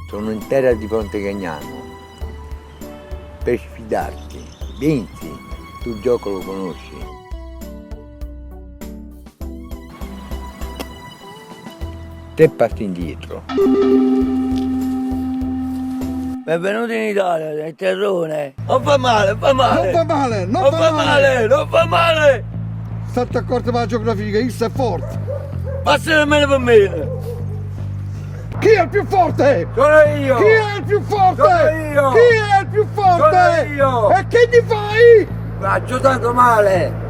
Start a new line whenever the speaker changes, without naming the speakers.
Sono in terra di Pontecagnano per sfidarti. Vinzi, tu il gioco lo conosci. Te parti indietro.
Benvenuti in Italia, del terrone. Non fa male, non fa male.
Non fa male,
Non fa male, non fa male.
State accorti con la geografia, isso è forte.
Passa nemmeno per me.
Chi è il più forte?
Sono io.
Chi è il più forte?
Sono io.
Chi è il più forte?
Sono io.
E che ti fai?
Mi ha aiutato male.